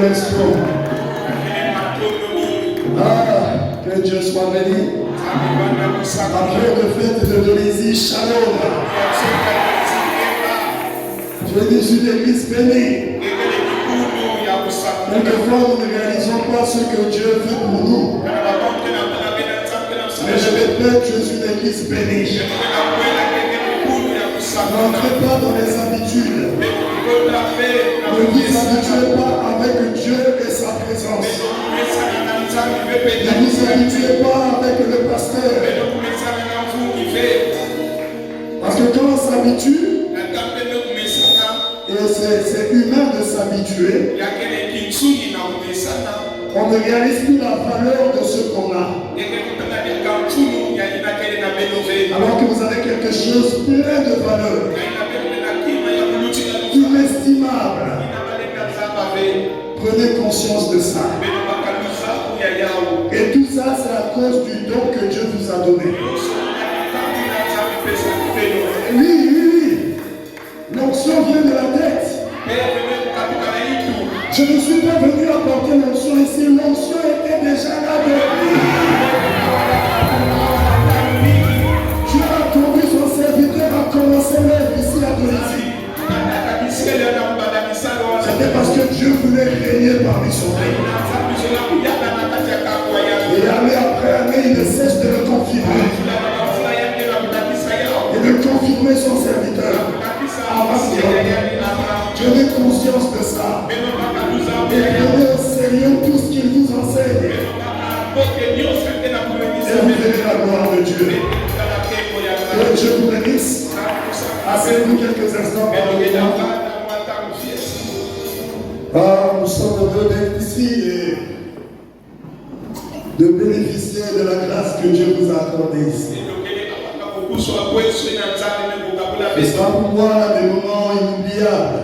connexion. Ah, que Dieu soit béni. Après le fait de Dolisie, Shalom. Je suis une église bénie. Quelquefois, nous ne réalisons pas ce que Dieu fait pour nous. Mais je répète, je suis une église bénie. N'entrez pas dans les habitudes. Ne vous habituez pas avec Dieu et sa présence. Ne vous habituez pas avec le pasteur. Parce que quand on s'habitue, et c'est humain de s'habituer, on ne réalise plus la valeur de ce qu'on a. Alors que vous avez quelque chose plein de valeur, inestimable. Prenez conscience de ça. Et tout ça, c'est à cause du don que Dieu vous a donné. Oui. L'onction vient de la tête. Je ne suis pas venu apporter l'onction ici. L'onction était déjà là depuis. Dieu a conduit son serviteur à commencer l'œuvre ici à Dolisie. C'était parce que Dieu voulait régner parmi son peuple. Et année après année, il ne cesse de le confirmer. Et de confirmer son serviteur. Prenez conscience de ça. Et prenez au sérieux tout ce qu'il vous enseigne. Et vous verrez la gloire de Dieu. Que Dieu vous bénisse. Asseyez-vous quelques instants. Nous sommes heureux d'être ici et de bénéficier de la grâce que Dieu vous a accordée ici. C'est pas pour moi des moments inoubliables.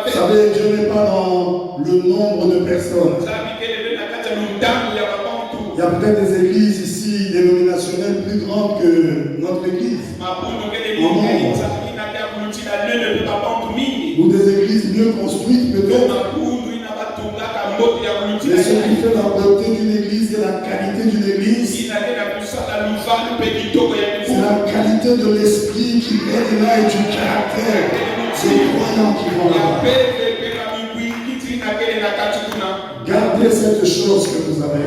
Vous savez, Dieu n'est pas dans le nombre de personnes. Il y a peut-être des églises ici dénominationnelles plus grandes que notre église. En nombre. Ou des églises mieux construites peut-être. Mais ce qui fait la beauté d'une église et la qualité d'une église, c'est la qualité de l'esprit qui est là et du caractère des croyants qui vont là. Gardez cette chose que vous avez.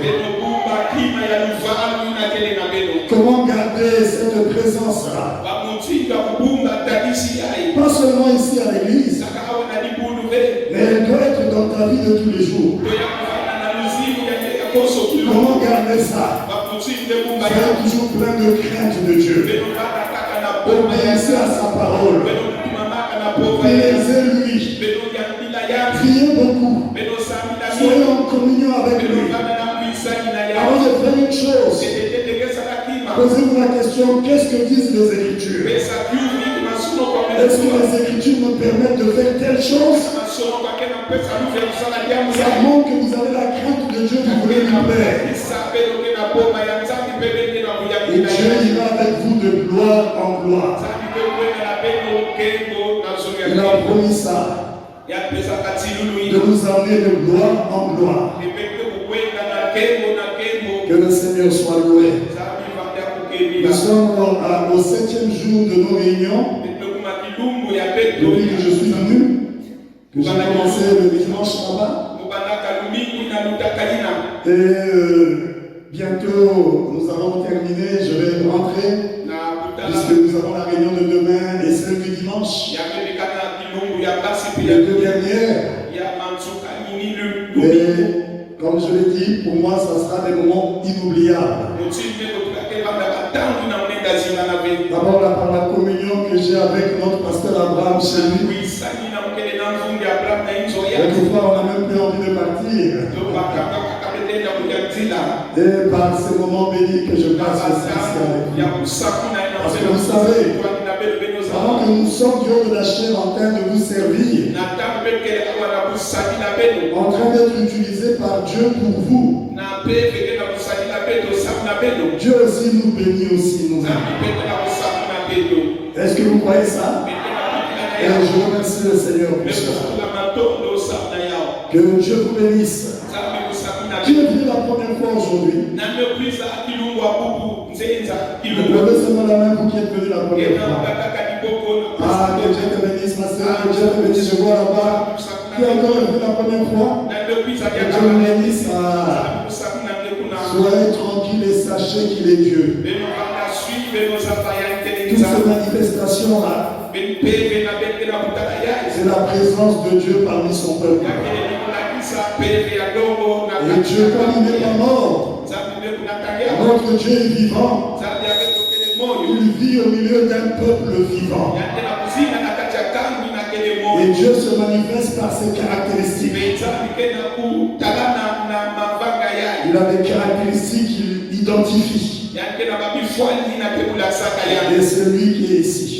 Comment garder cette présence-là? Pas seulement ici à l'église, mais elle doit être dans ta vie de tous les jours. Comment garder ça? Soyez toujours plein de crainte de Dieu. Obéissez à sa parole. Plaisez-lui. Priez beaucoup. Soyez en communion avec lui. Avant de faire une chose, posez-vous la question, qu'est-ce que disent les Écritures? Est-ce que les Écritures me permettent de faire telle chose? Ça montre que vous avez la crainte de Dieu, vous voulez lui plaire. Et Dieu ira avec vous de gloire en gloire. Il a promis ça. De nous amener de gloire en gloire. Que le Seigneur soit loué. Nous sommes au 7e jour de nos réunions. Depuis que je suis venu, que j'ai commencé le dimanche là-bas. Et bientôt nous allons terminer, je vais rentrer, puisque nous avons la réunion de demain et celle du dimanche. Les deux dernières. Et comme je l'ai dit, pour moi, ça sera des moments inoubliables. D'abord, par la communion que j'ai avec notre pasteur Abraham chez lui. Quelquefois, on n'a même plus envie de partir. Et par ces moments bénis que je passe aussi avec lui. Parce que vous savez, avant que nous sortions de la chair en train de vous servir, en train d'être utilisé par Dieu pour vous, Dieu aussi nous bénit aussi, nous amis. Est-ce que vous croyez ça? Et je remercie le Seigneur pour cela. Que Dieu vous bénisse. Qui est venu la première fois aujourd'hui? Levez seulement la main pour qui est venu la première fois. Ah, que Dieu te bénisse, ma soeur. Que Dieu te bénisse. Je vois là-bas. Qui est encore venu la première fois? Que Dieu vous bénisse. Soyez tranquille et sachez qu'il est Dieu. Toutes ces manifestations-là, c'est la présence de Dieu parmi son peuple. Et Dieu, comme il n'est pas mort, notre Dieu est vivant. Il vit au milieu d'un peuple vivant. Et Dieu se manifeste par ses caractéristiques. Il a des caractéristiques qu'il identifie. Et c'est lui qui est ici.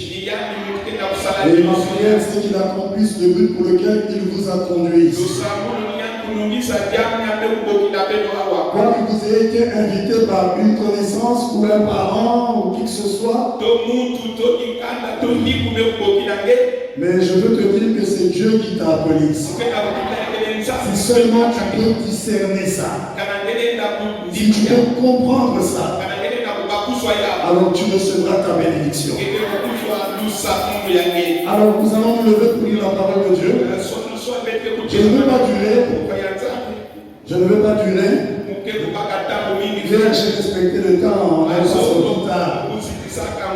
Et ma prière, c'est qu'il accomplisse le but pour lequel il vous a conduit ici. Quand vous avez été invité par une connaissance ou un parent ou qui que ce soit, mais je veux te dire que c'est Dieu qui t'a appelé ici. Si seulement tu peux discerner ça, si tu peux comprendre ça, alors tu recevras ta bénédiction. Alors nous allons nous lever pour lire la parole de Dieu. Je ne veux pas durer. Je ne veux pas durer. Hier, j'ai respecté le temps. On a passé plus tard.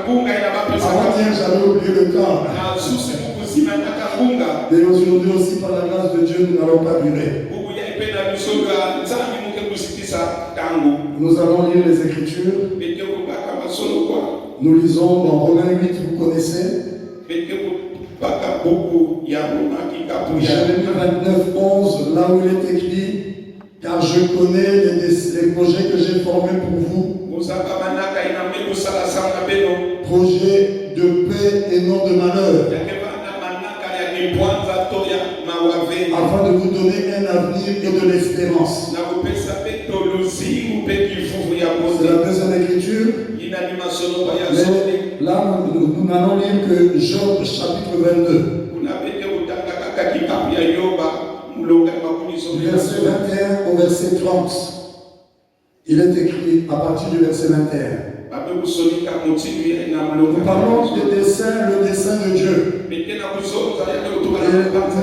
Avant-hier, j'avais oublié le temps. Et aujourd'hui aussi, par la grâce de Dieu, nous n'allons pas durer. Nous allons lire les Écritures. Nous lisons dans Romains 8, vous connaissez. Jérémie 29, 11, là où il est écrit, car je connais les projets que j'ai formés pour vous. Projets de paix et non de malheur. Afin de vous donner un avenir et de l'espérance. C'est la deuxième écriture. Mais là, nous n'allons lire que Job chapitre 22. Du verset 21 au verset 30. Il est écrit à partir du verset 21. Nous parlons des dessins, le dessein de Dieu. Et nous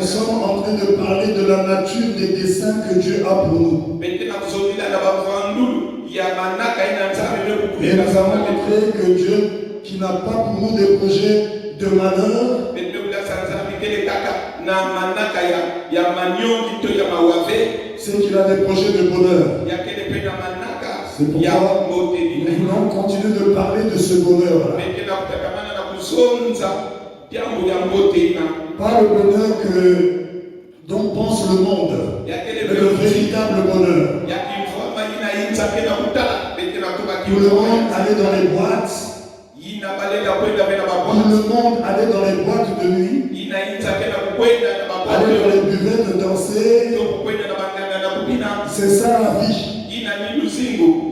sommes en train de parler de la nature des desseins que Dieu a pour nous. Et nous avons montré que Dieu, qui n'a pas pour nous des projets de malheur, c'est qu'il a des projets de bonheur. C'est pourquoi nous voulons continuer de parler de ce bonheur-là. Pas le bonheur dont pense le monde, mais le véritable bonheur. Tout le monde allait dans les boîtes. Tout le monde allait dans les boîtes de nuit. Aller dans les buvettes danser. C'est ça la vie.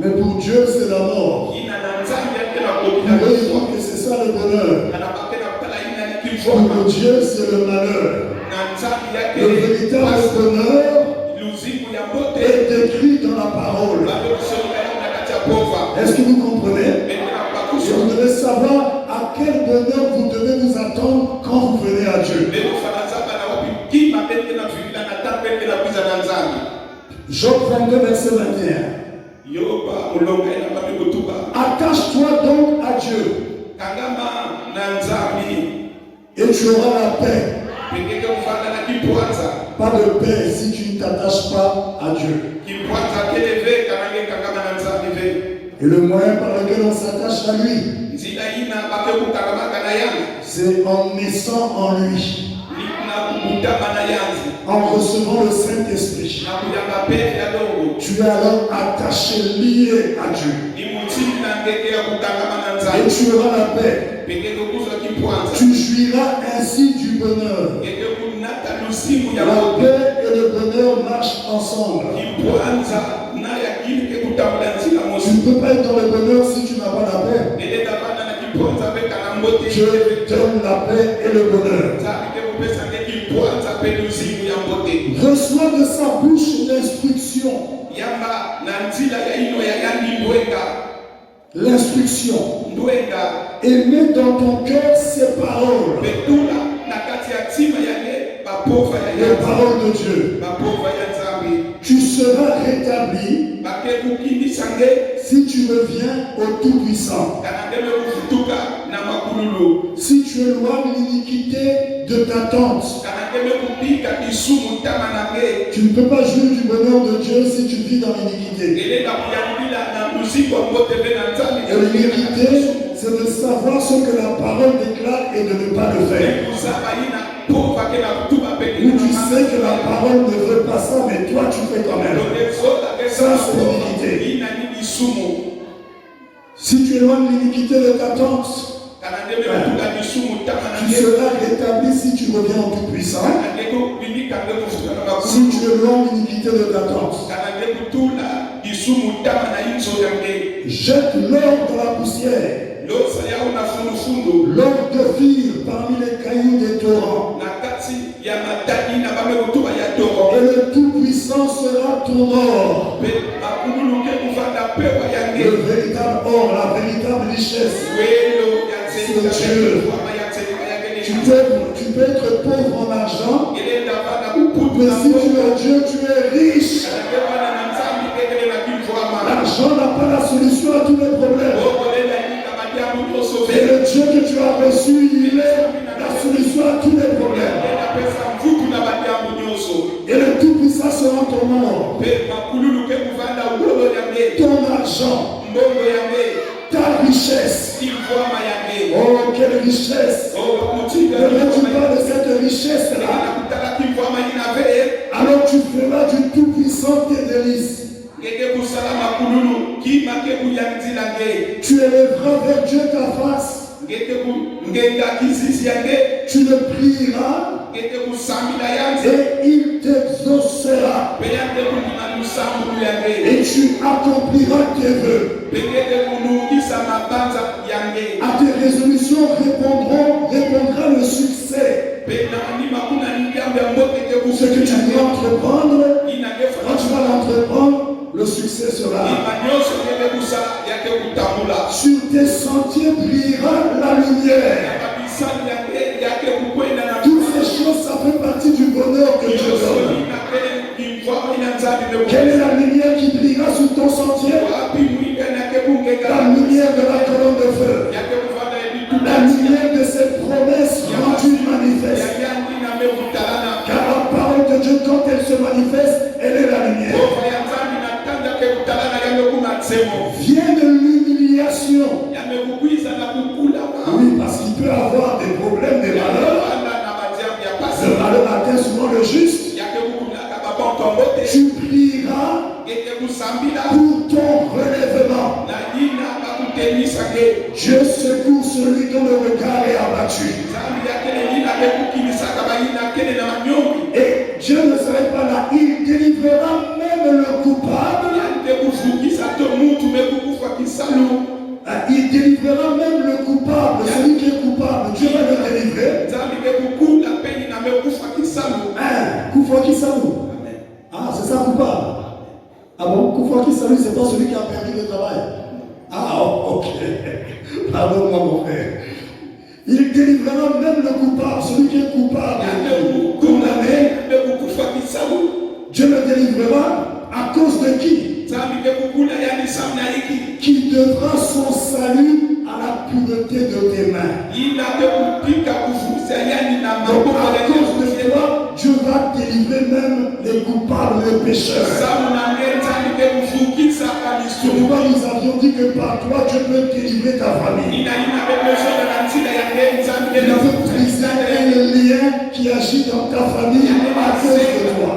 Mais pour Dieu, c'est la mort. Pour eux, ils croient que c'est ça le bonheur. Pour Dieu, c'est le malheur. Le véritable bonheur est décrit dans la parole. Est-ce que vous comprenez? Et vous devez savoir à quel bonheur vous devez vous attendre quand vous venez à Dieu. Job 22, verset 21. Attache-toi donc à Dieu et tu auras la paix. Pas de paix si tu ne t'attaches pas à Dieu. Et le moyen par lequel on s'attache à lui, c'est en naissant en lui, en recevant le Saint-Esprit. Tu es alors attaché, lié à Dieu. Et tu auras la paix. Tu jouiras ainsi du bonheur. La paix et le bonheur marchent ensemble. Tu ne peux pas être dans le bonheur si tu n'as pas la paix. Tu Dieu donne la paix et le bonheur. Reçois de sa bouche l'instruction. L'instruction. Et mets dans ton cœur ces paroles. Les paroles de Dieu. Tu seras rétabli si tu reviens au Tout-Puissant. Si tu éloignes l'iniquité de ta tente. Tu ne peux pas jouir du bonheur de Dieu si tu vis dans l'iniquité. Et l'iniquité, c'est de savoir ce que la parole déclare et de ne pas le faire. Ou tu sais que la parole ne veut pas ça, mais toi tu fais quand même. Ça, c'est l'iniquité. Si tu éloignes l'iniquité de ta tente, tu seras rétabli si tu reviens au Tout-Puissant. Si tu éloignes l'iniquité de ta tente, jette l'or dans la poussière. L'or de fire parmi les cailloux des torrents. Et le Tout-Puissant sera ton or. Le véritable or, la véritable richesse, c'est Dieu. Tu peux être pauvre en argent, mais si tu as Dieu, tu es riche. L'argent n'a pas la solution à tous les problèmes. Et le Dieu que tu as reçu, il est la solution à tous les problèmes. Et le Tout-Puissant sera ton or, ton argent, ta richesse. Oh, quelle richesse! Ne veux-tu pas de cette richesse-là? Alors tu feras du Tout-Puissant tes délices. Tu élèveras vers Dieu ta face. Tu le prieras et il t'exaucera. Et tu accompliras tes vœux. À tes résolutions répondra le succès. Ce que tu dois entreprendre, quand tu vas l'entreprendre, le succès sera là. Sur tes sentiers brillera la lumière. Toutes ces choses, ça fait partie du bonheur que Dieu donne. Quelle est la lumière qui brillera sur ton sentier? La lumière de la colonne de feu. La lumière de cette promesse rendue manifeste. Car la parole de Dieu, quand elle se manifeste, elle est la lumière. Vient de l'humiliation. Oui, parce qu'il peut avoir des problèmes, des malheurs. Le malheur atteint souvent le juste. Tu prieras pour ton relèvement. Dieu secoue celui dont le regard est abattu. Et Dieu ne serait pas là, il délivrera même le coupable. Il délivrera même le coupable, celui qui est coupable. Dieu va le délivrer. Koufa qui salue. Ah, c'est ça coupable. Ah bon, Koufa qui salue, c'est pas celui qui a perdu le travail. Ah, ok. Pardonne-moi, mon frère. Il délivrera même le coupable, celui qui est coupable, condamné. Dieu le délivrera à cause de qui? Qui devra son salut à la pureté de tes mains. Donc à cause de toi, Dieu va délivrer même les coupables, les pécheurs. Pourquoi nous avions dit que par toi, Dieu peut délivrer ta famille. Il veut briser un lien qui agit dans ta famille à cause de toi.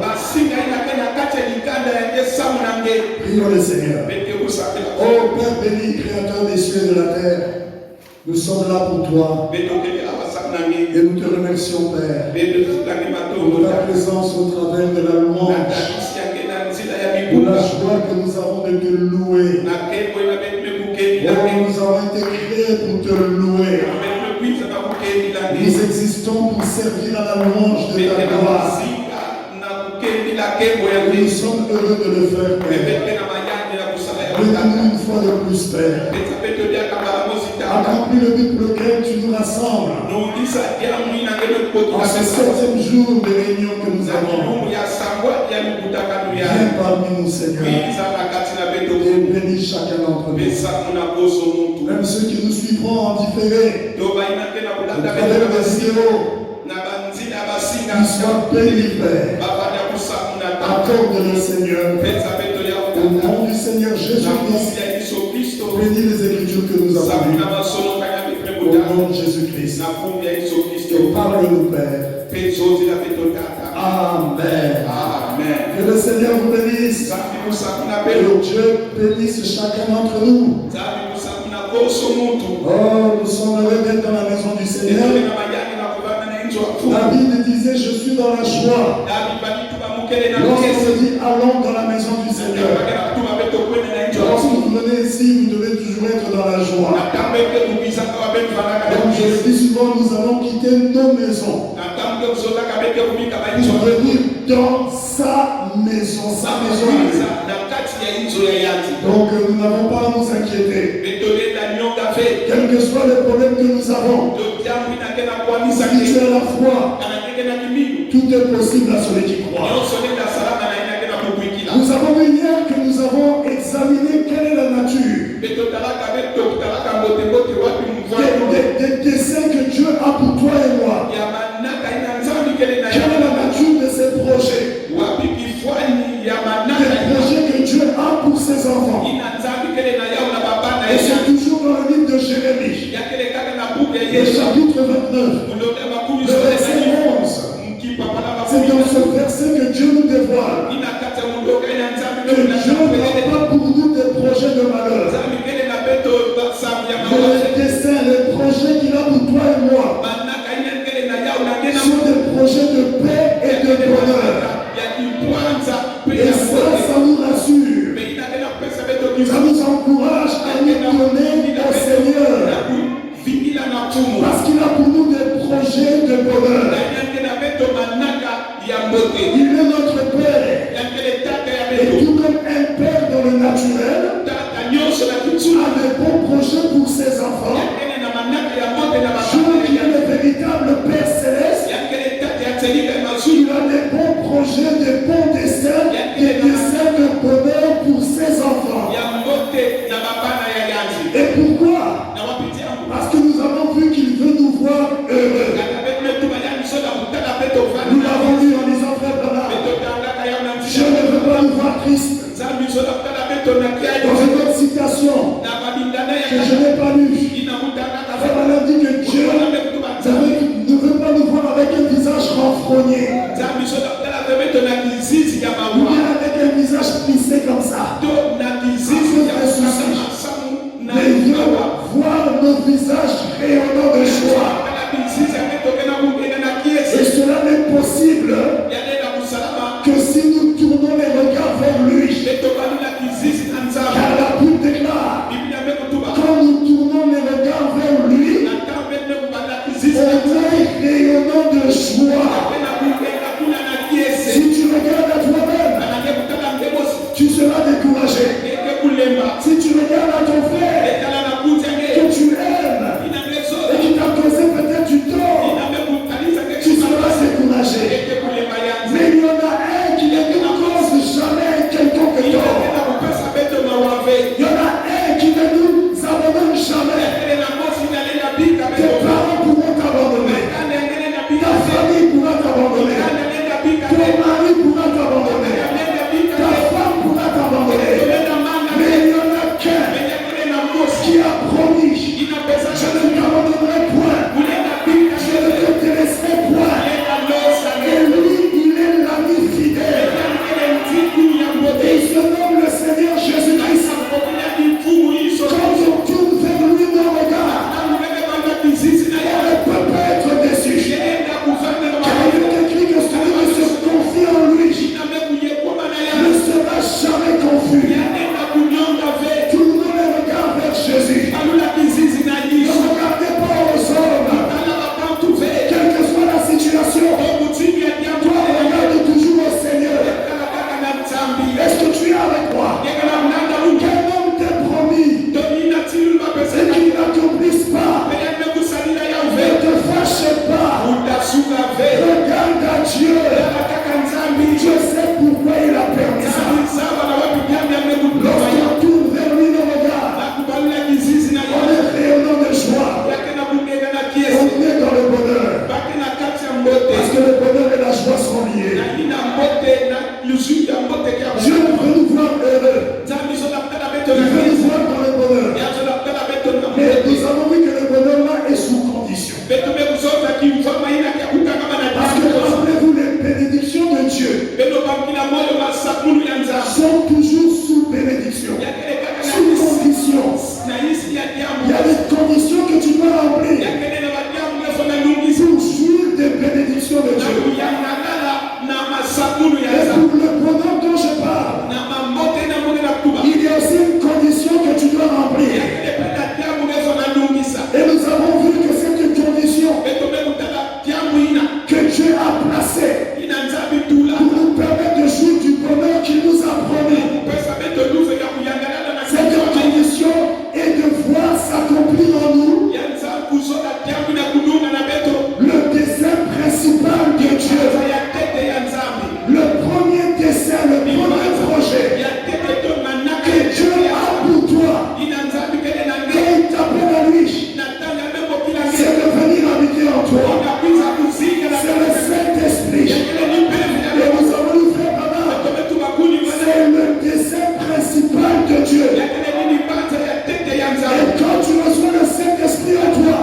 Prions le Seigneur. Oh Père béni, Créateur des cieux et de la terre, nous sommes là pour toi. Et nous te remercions, Père, pour ta présence au travers de la louange, pour la joie que nous avons de te louer. Oh, nous avons été créés pour te louer. Nous existons pour servir à la louange de ta gloire. Nous sommes heureux de le faire, Père. Donne-nous une fois de plus, Père. Accomplis le but pour lequel tu nous rassembles. En ce 7e jour de réunion que nous avons. Viens parmi nous, Seigneur. Et bénis chacun d'entre nous. Même ceux qui nous suivront en différé. Au travers des vidéos. Qu'ils soient bénis, Père. Accorde-le, Seigneur. Au nom du Seigneur Jésus-Christ. Bénis les Écritures que nous avons lues. Au nom de Jésus-Christ. Et parle-nous, Père. Amen. Amen. Que le Seigneur vous bénisse. Que Dieu bénisse chacun d'entre nous. Oh, nous sommes heureux d'être dans la maison du Seigneur. David disait, je suis dans la joie. Lorsqu'on se dit, allons dans la maison du Seigneur. Lorsque vous venez ici, vous devez toujours être dans la joie. Donc je le dis souvent, nous allons quitter nos maisons pour venir dans sa maison. Donc nous n'avons pas à nous inquiéter. Quel que soit le problème que nous avons, si tu as la foi, tout est possible à celui qui croit. Nous avons vu hier que nous avons examiné quelle est la nature des desseins que Dieu a pour toi et moi. Quelle est la nature de ces projets? Des projets que Dieu a pour ses enfants. Et c'est toujours dans le livre de Jérémie, le chapitre 29, le verset 11. C'est dans ce verset que Dieu nous dévoile que Dieu n'a pas pour nous des projets de malheur. Mais les desseins, les projets qu'il a pour toi et moi sont des projets de paix et de bonheur. Et ça nous rassure. Ça nous encourage à nous donner au Seigneur. Parce qu'il a pour nous des projets de bonheur. Il est notre Père. Et tout comme un Père dans le naturel a des bons projets pour ses enfants, Dieu qui est le véritable Père céleste, il a des bons projets, des bons desseins, des desseins de bonheur pour ses enfants. Et pourquoi? Parce que nous avons vu qu'il veut nous voir heureux. Nous l'avons vu en disant, frère Bernard, je ne veux pas nous voir tristes. Dans une autre citation que je n'ai pas lue, frère Bernard dit que Dieu ne veut pas nous voir avec un visage renfrogné, ou bien avec un visage plissé comme ça, mais il veut voir nos visages rayonnants de joie. Et cela n'est possible que si nous tournons les regards vers lui. Car la Bible déclare, quand nous tournons les regards vers lui, on est rayonnant de joie. Si tu regardes à toi-même, tu seras découragé. Si tu regardes à ton frère que tu aimes et qui t'a causé peut-être du tort, tu seras découragé. Mais il y en a un qui ne nous cause jamais quelconque tort. Il y en a un qui ne nous abandonne jamais. Tes parents pourront t'abandonner. Ta famille pourra t'abandonner. tentation, toi regarde toujours au Seigneur. Est-ce que tu es avec moi? Quel homme t'est promis et qu'il n'accomplisse pas? Ne te fâche pas. Regarde à Dieu. Dieu sait pourquoi il a permis ça. Lorsqu'on tourne vers lui nos regards, on est rayonnant de joie. On est dans le bonheur. Parce que le bonheur et la joie sont liés. Dieu veut nous voir heureux. Il veut nous voir dans le bonheur. Mais nous avons vu que le bonheur là est sous condition. Parce que rappelez-vous, les bénédictions de Dieu sont toujours sous bénédiction, sous condition. Il y a des conditions que tu dois remplir pour jouir des bénédictions de Dieu. Et pour le bonheur dont je parle, il y a aussi une condition que tu dois remplir. Et nous avons vu que c'est une condition que Dieu a placée pour nous permettre de jouir du bonheur qu'il nous a promis. Cette condition est de voir s'accomplir en nous le dessein principal de Dieu. Le premier dessein, le premier projet que Dieu a pour toi, quand il t'appelle à lui, c'est de venir habiter en toi. C'est le Saint-Esprit. Et nous avons lu frère Baba. C'est le dessein principal de Dieu. Et quand tu reçois le Saint-Esprit en toi,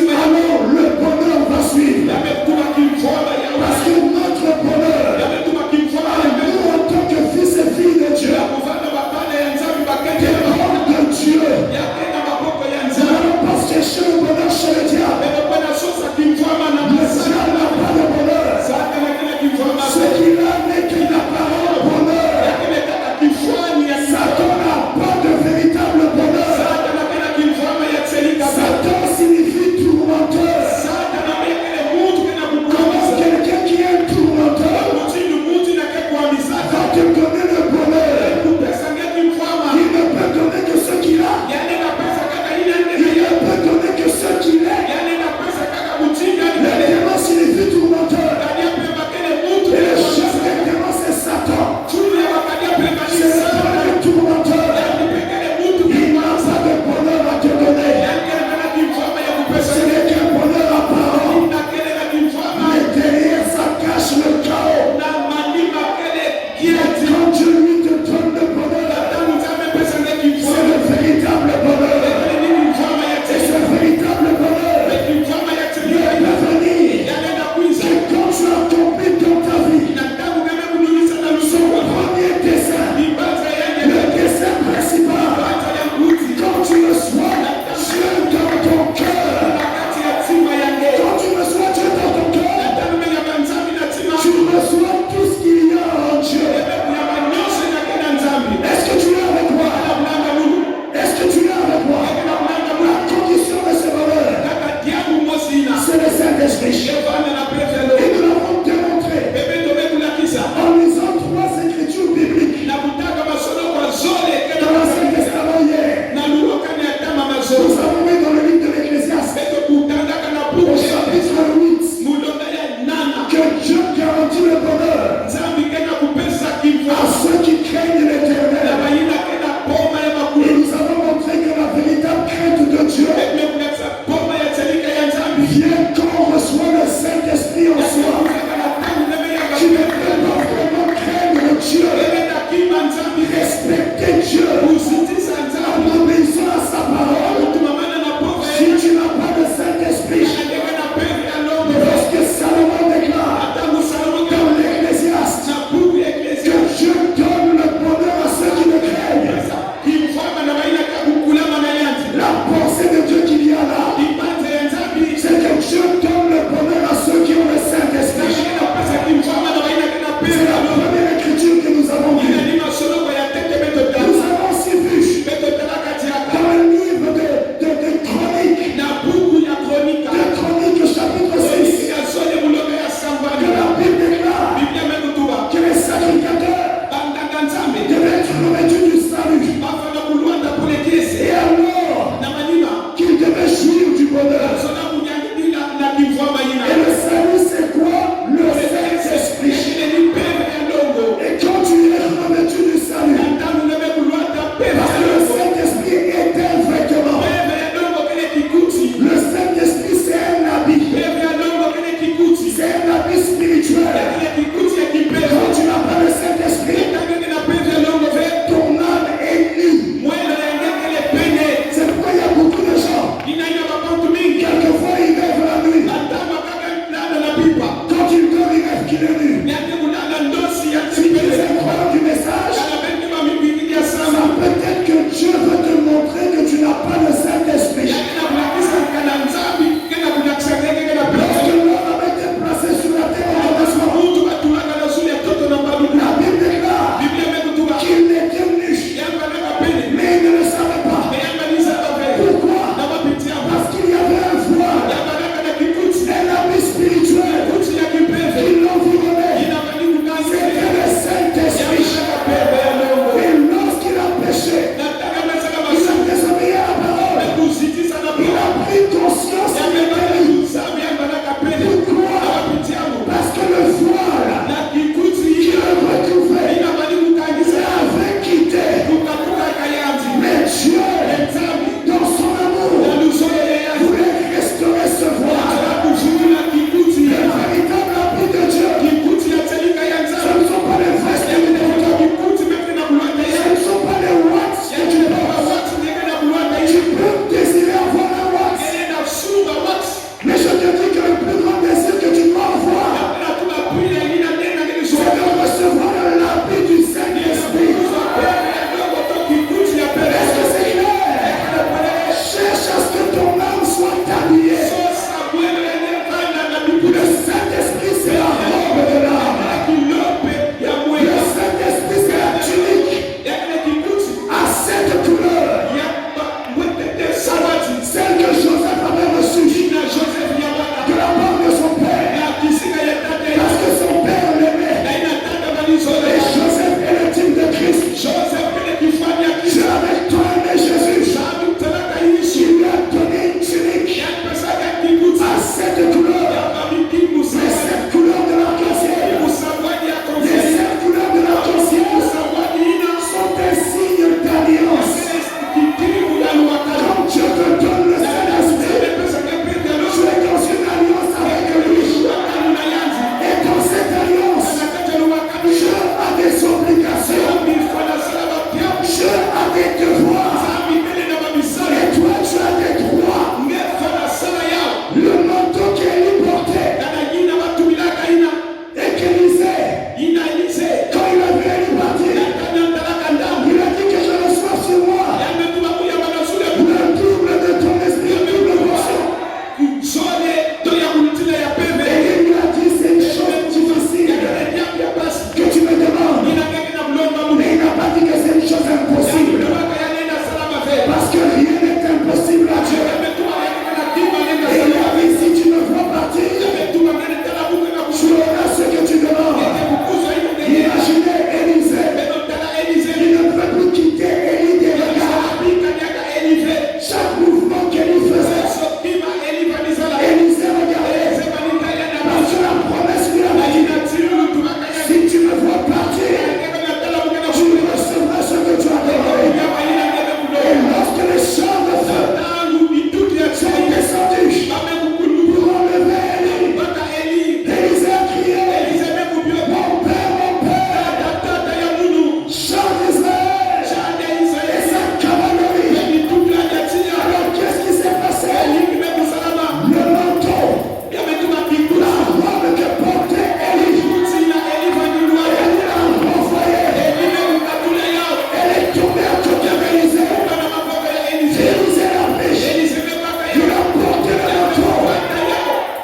alors le bonheur va suivre. Parce que notre bonheur, nous en tant que fils et filles de Dieu, dépend de Dieu. Nous n'allons pas chercher le bonheur chez le diable. Le diable n'a pas de bonheur. Ce qu'il a n'est qu'une apparente bonheur. Satan n'a pas de véritable bonheur. Satan signifie tourmenteur. Comment quelqu'un qui est tourmenteur va te donner le bonheur? Il ne peut donner que ce qu'il a. Il ne peut donner que ce qu'il est. Le démon signifie tourmenteur. Et le chef des démons c'est Satan. C'est le tourmenteur. Il n'a pas de bonheur à te donner. Ce n'est qu'un bonheur apparent. Mais derrière ça cache le chaos. Et quand Dieu lui te donne le bonheur, c'est le véritable bonheur. Et ce véritable bonheur, il peut venir que quand tu as accompli dans ta vie son premier dessein, le dessein principal, quand tu reçois Dieu dans ton cœur, quand tu reçois Dieu dans ton cœur, tu reçois tout ce qu'il y a en Dieu. Est-ce que tu es avec moi? Est-ce que tu es avec moi? La condition de ce bonheur, c'est le Saint-Esprit. Et nous l'avons démontré en lisant 3 écritures bibliques dans l'Ancien Testament hier. Nous avons vu dans le livre de l'Ecclésiaste au chapitre 8 que Dieu garantit le bonheur à ceux qui craignent l'Éternel. Et nous avons montré que la véritable crainte de Dieu vient quand on reçoit le Saint-Esprit en soi. Tu ne peux pas vraiment craindre Dieu, respecter Dieu en obéissant à sa parole si tu n'as pas de Saint-Esprit. Lorsque Salomon déclare dans l'Ecclésiaste que Dieu donne le bonheur à ceux qui le craignent, la pensée de Dieu qu'il y a là, c'est que Dieu donne le bonheur à ceux qui ont le Saint-Esprit.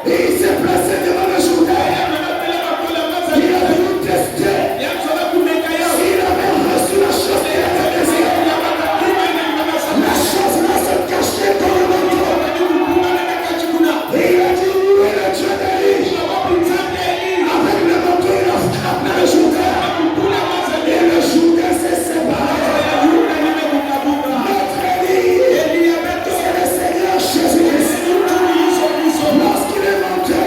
Il s'est placé devant le Jourdain. Il a voulu tester s'il avait reçu la chose qu'il avait désirée. La chose là se cachait dans le manteau. Et il a dit, oui, le Dieu d'Élie. Avec le manteau, il a frappé le Jourdain. Et le Jourdain s'est séparé. Notre Élie, c'est le Seigneur Jésus-Christ. Lorsqu'il est monté,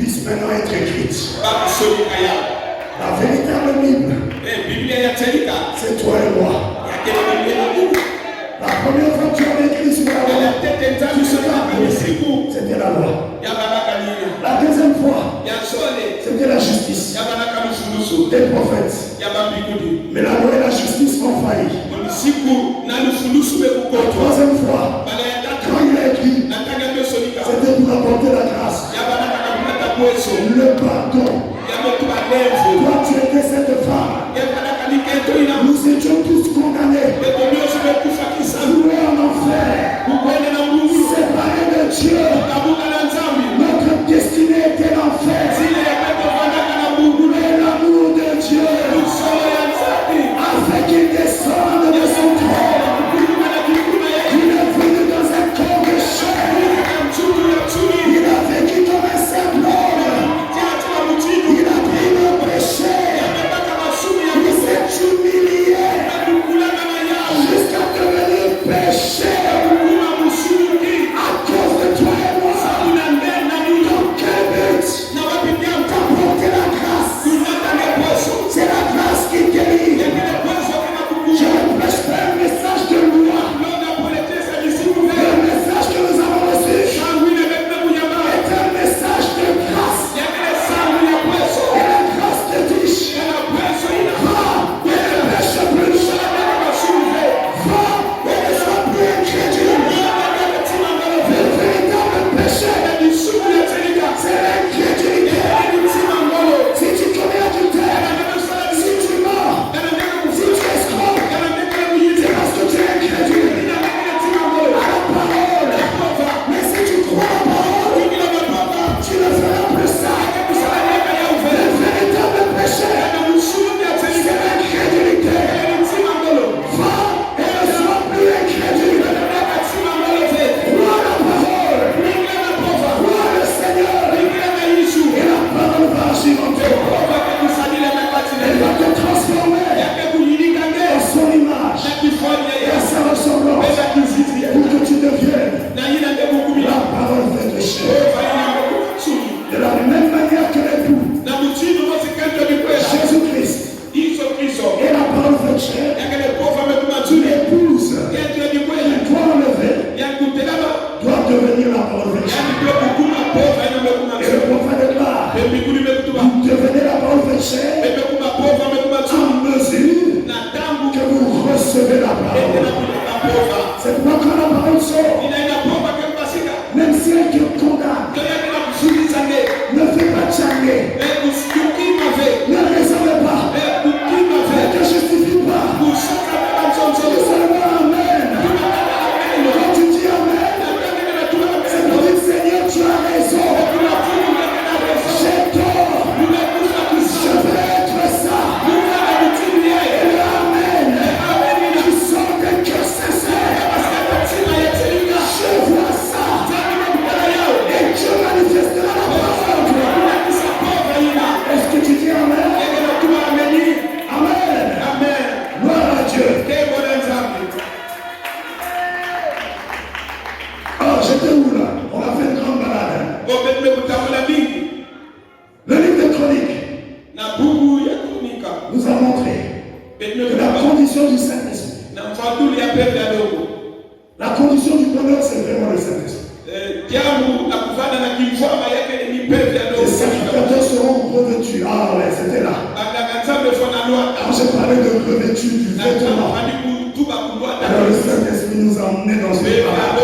puisse maintenant être écrite. La véritable Bible, c'est toi et moi. La première fois que tu avais écrit sur la loi, c'était la loi. La deuxième fois, c'était la justice des prophètes. Mais la loi et la justice ont failli. La troisième fois, quand il a écrit, c'était pour apporter la grâce, le pardon. Toi, tu étais cette femme. Nous étions tous condamnés. Voués en enfer. Séparés de Dieu. Notre destinée était l'enfer. Mais l'amour de Dieu a fait qu'il descende de son trône. Il est venu dans un corps de chair. Il a vécu comme un simple homme. Il a pris nos péchés. Il s'est humilié jusqu'à devenir péché à cause de toi et moi. Dans quel but? T'apporter la grâce. C'est la grâce qui guérit. Je ne prêche pas un message de loi. Le message que nous avons reçu est un message de grâce. Et la grâce te dit, va et ne pêche plus. Va et ne sois plus incrédule. Le véritable péché, c'est l'incrédulité. Si tu commets adultère, si tu mens, si tu escroques, c'est parce que tu es incrédule à la parole. Mais si tu crois à la parole, tu ne feras plus ça. Le véritable péché, c'est l'incrédulité. Va et ne sois plus incrédule. Crois la parole. Crois le Seigneur. Et la parole va agir en toi. Elle va te transformer en son image et à sa ressemblance pour que tu deviennes la parole faite de chair. De la même manière que l'époux, Jésus-Christ est la parole faite de chair, l'épouse qui doit enlever doit devenir la parole faite de chair. Et le prophète déclare, vous devenez la parole faite de chair en mesure que vous recevez la parole. C'est pourquoi quand la parole sort, même si elle te condamne, ne fais pas tchanger, ne réserve pas, ne te justifie pas. Dis seulement Amen. Quand tu dis Amen, c'est pour dire Seigneur, tu as raison. J'ai tort. Je veux être ça. Et le Amen qui sort d'un cœur sincère. Je vois ça. Et Dieu manifestera la parole. Est-ce que tu dis Amen? Amen. Gloire à Dieu. Oh, j'étais où là? On a fait une grande balade. Le livre de Chroniques nous a montré que la condition du Saint-Esprit, la condition du bonheur, c'est vraiment le Saint-Esprit. Les sacrificateurs seront revêtus. Ah ouais, c'était là. Quand j'ai parlé de revêtu du vêtement, alors le Saint-Esprit nous a emmenés dans une parole.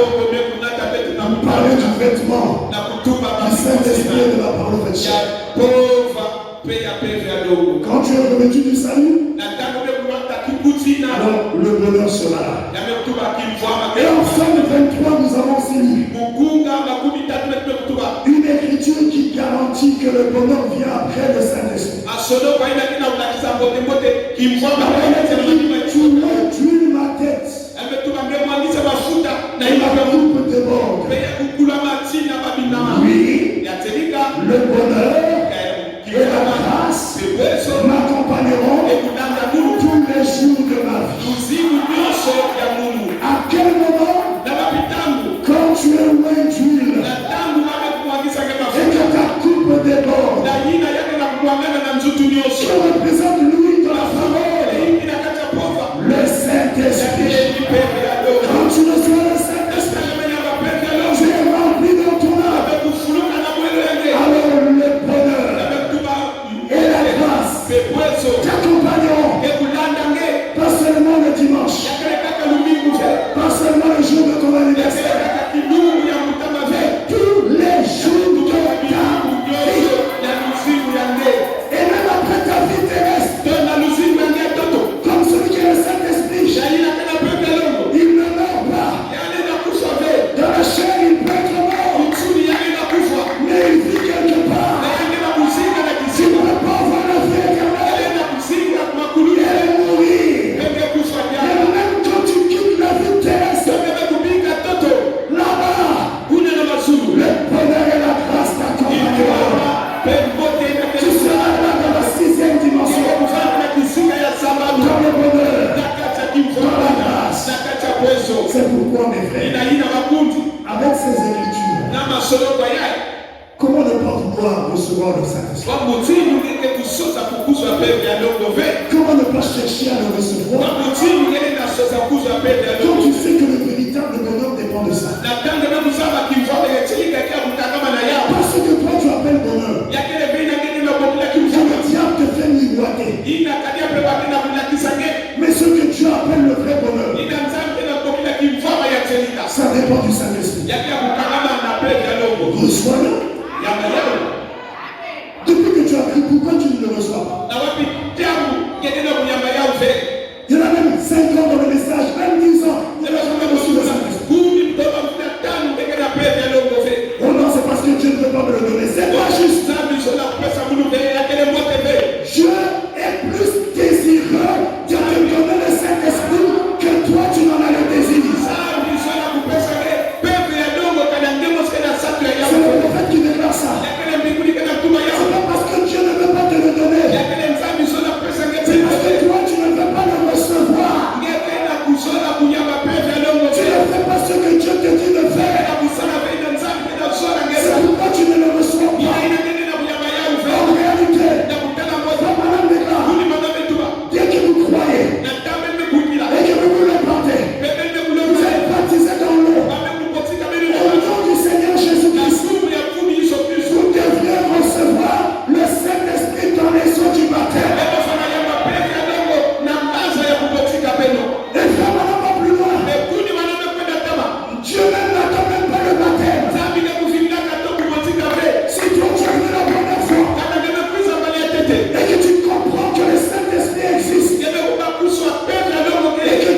Nous parler du vêtement du Saint-Esprit et de la parole de chair. Quand tu es revêtu du salut, alors le bonheur sera là. Et en Psaume 23, nous avons aussi lu une écriture qui garantit que le bonheur vient après le Saint-Esprit. Tu réduis ma tête. Et ma coupe déborde. Oui, le bonheur et la grâce m'accompagneront tous les jours de ma vie. À quel moment? Quand tu es loin d'huile et que ta coupe déborde. pourquoi recevoir le Saint-Esprit? Comment ne pas chercher à le recevoir quand tu sais que le véritable bonheur dépend de ça? Parce que toi tu appelles bonheur. Le diable te fait miroiter. Mais ce que tu appelles le vrai bonheur, ça dépend du Saint-Esprit. Reçois-le. Depuis que tu as pris, pourquoi tu ne le reçois pas? Il y en a même 5 ans dans le message, même 10 ans, il n'a jamais reçu le Saint-Esprit. Oh non, c'est parce que Dieu ne veut pas me le donner. C'est pas juste. Dieu est plus désireux de te donner le Saint-Esprit que toi tu n'en as le désir. C'est le prophète qui déclare ça. C'est pas parce que Dieu ne veut pas te le donner. C'est parce que toi tu ne veux pas le recevoir. Tu ne fais pas ce que Dieu te dit de faire. C'est pourquoi tu ne le reçois pas. En réalité, Madame déclare, dès que vous croyez et que vous vous répandez, vous êtes baptisé dans l'eau. Au nom du Seigneur Jésus-Christ, vous devrez recevoir le Saint-Esprit dans les eaux du baptême. Et frère, Madame va plus loin. Dieu même n'attend même pas le baptême. Si toi tu es venu la première fois et que tu comprends que le Saint-Esprit existe et que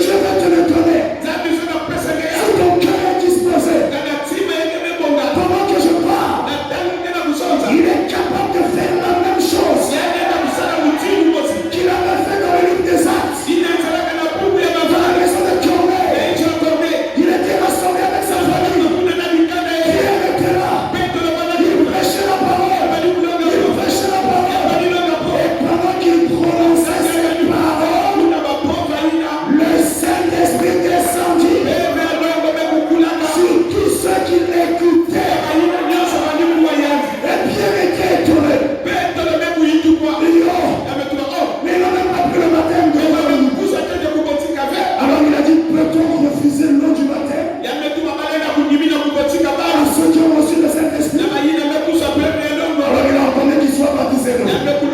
Dieu va te le donner, si ton cœur est disposé, pendant que je parle, il est capable de faire la même chose qu'il avait fait dans le livre des Actes. Dans la maison de Corneille, il était rassemblé avec sa famille. Pierre était là. Il prêchait la parole. Et pendant qu'il prononçait cette parole, le Saint-Esprit descendit sur tous ceux qui l'écoutaient. Et Pierre était étonné. Il dit, oh, mais il n'a même pas pris le baptême de l'eau. Alors il a dit, peut-on refuser l'eau du baptême à ceux qui ont reçu le Saint-Esprit? Alors il a ordonné qu'ils soient baptisés d'eau.